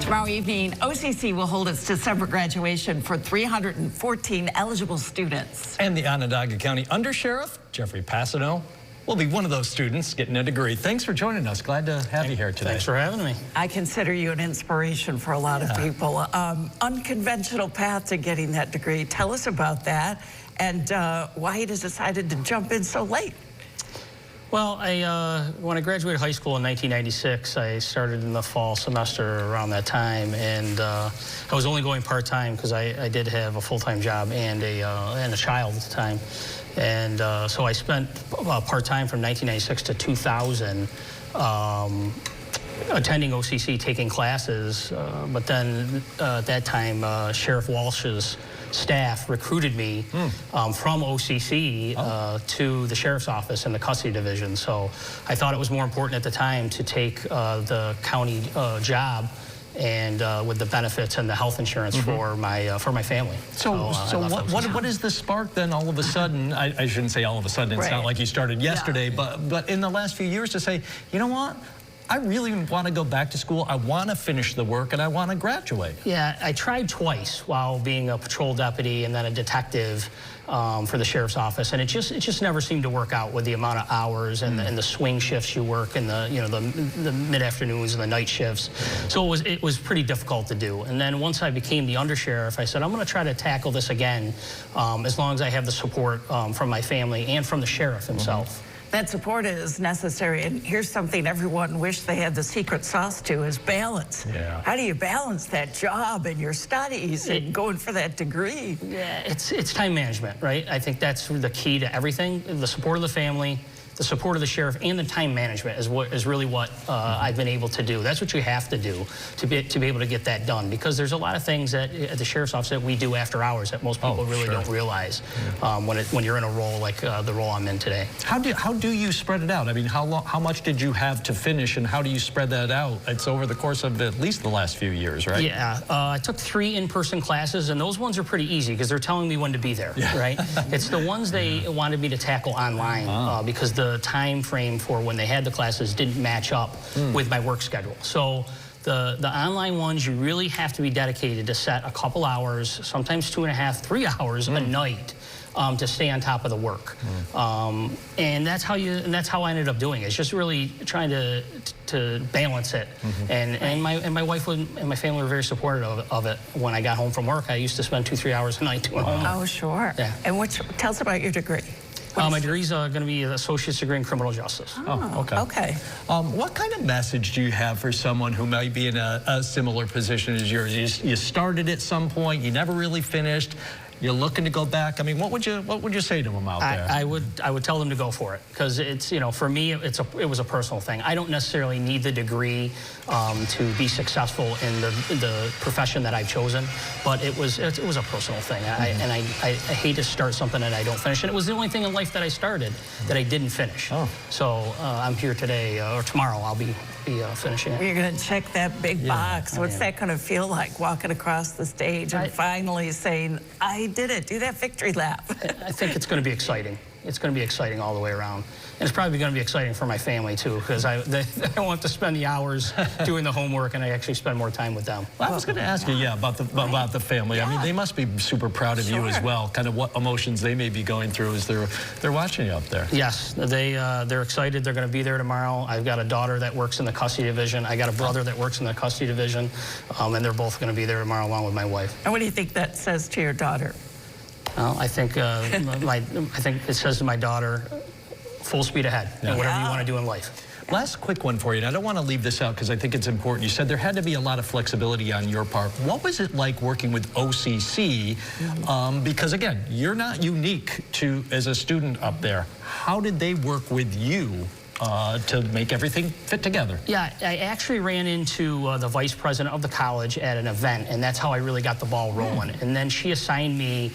Tomorrow evening, OCC will hold its December graduation for 314 eligible students. And the Onondaga County Undersheriff, Jeffrey Passino, will be one of those students getting a degree. Thanks for joining us. Glad to have you here today. Thanks for having me. I consider you an inspiration for a lot of people. Unconventional path to getting that degree. Tell us about that and why you decided to jump in so late. Well, when I graduated high school in 1996, I started in the fall semester around that time, and I was only going part-time because I did have a full-time job and a child at the time. And so I spent part-time from 1996 to 2000 attending OCC, taking classes, but then at that time, Sheriff Walsh's staff recruited me from OCC to the sheriff's office in the custody division. So I thought it was more important at the time to take the county job and with the benefits and the health insurance for my family. So what is the spark then all of a sudden? I shouldn't say all of a sudden, it's not like you started yesterday, but in the last few years to say, you know what? I really want to go back to school. I want to finish the work and I want to graduate. Yeah, I tried twice while being a patrol deputy and then a detective for the sheriff's office, and it just never seemed to work out with the amount of hours and the swing shifts you work and the mid-afternoons and the night shifts. So it was pretty difficult to do. And then once I became the undersheriff, I said I'm going to try to tackle this again as long as I have the support from my family and from the sheriff himself. That support is necessary, and here's something everyone wished they had the secret sauce to, is balance. Yeah. How do you balance that job and your studies and going for that degree? Yeah, it's time management, right? I think that's the key to everything. The support of the family, the support of the sheriff, and the time management is really what I've been able to do. That's what you have to do to be able to get that done, because there's a lot of things at the sheriff's office that we do after hours that most people really don't realize when you're in a role like the role I'm in today. How do you spread it out? I mean, how much did you have to finish, and how do you spread that out? It's over the course of at least the last few years, right? Yeah, I took 3 in-person classes, and those ones are pretty easy because they're telling me when to be there, right? It's the ones they wanted me to tackle online because the time frame for when they had the classes didn't match up with my work schedule. So the online ones, you really have to be dedicated to set a couple hours, sometimes 2.5, 3 hours a night to stay on top of the work. And that's how I ended up doing it. It's just really trying to balance it. And my wife and my family were very supportive of it. When I got home from work, I used to spend 2-3 hours a night doing homework. Oh, sure. Yeah. And tell us about your degree. My degree's going to be an associate's degree in criminal justice. Oh, okay. What kind of message do you have for someone who might be in a similar position as yours? You started at some point, you never really finished. You're looking to go back. I mean, what would you say to them out there? I would tell them to go for it, because it's, for me, it was a personal thing. I don't necessarily need the degree to be successful in the profession that I've chosen, but it was a personal thing. And I hate to start something that I don't finish. And it was the only thing in life that I started that I didn't finish. So I'm here today, or tomorrow I'll be finishing it. You're going to check that big box. What's that going to feel like, walking across the stage and finally saying, I did it, do that victory lap? I think it's going to be exciting. It's going to be exciting all the way around. And it's probably going to be exciting for my family, too, because they don't have to spend the hours doing the homework, and I actually spend more time with them. Well, I was going to ask you, about the family. I mean, they must be super proud of you as well, kind of what emotions they may be going through as they're watching you up there. Yes, they're excited. They're going to be there tomorrow. I've got a daughter that works in the custody division. I got a brother that works in the custody division, and they're both going to be there tomorrow along with my wife. And what do you think that says to your daughter? Well, I think it says to my daughter, full speed ahead, and whatever you want to do in life. Last quick one for you, and I don't want to leave this out because I think it's important. You said there had to be a lot of flexibility on your part. What was it like working with OCC? Because again, you're not unique as a student up there. How did they work with you to make everything fit together? Yeah, I actually ran into the vice president of the college at an event, and that's how I really got the ball rolling. And then she assigned me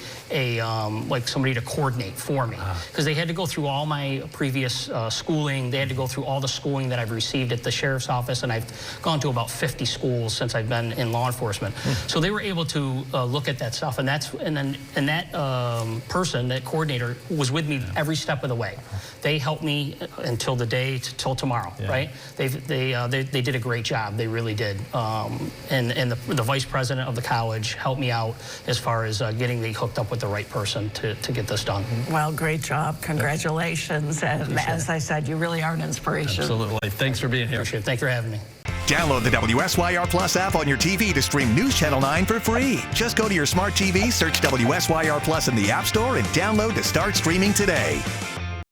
like somebody to coordinate for me, because they had to go through all my previous schooling. They had to go through all the schooling that I've received at the sheriff's office, and I've gone to about 50 schools since I've been in law enforcement. So they were able to look at that stuff, and that person, that coordinator, was with me every step of the way. They helped me until the day till tomorrow, right? They did a great job. They really did. And the vice president of the college helped me out as far as getting me hooked up with the right person to get this done. Well, great job. Congratulations. And as I said, you really are an inspiration. Absolutely. Thanks for being here. Appreciate it. Thanks for having me. Download the WSYR Plus app on your TV to stream News Channel 9 for free. Just go to your smart TV, search WSYR Plus in the App Store, and download to start streaming today.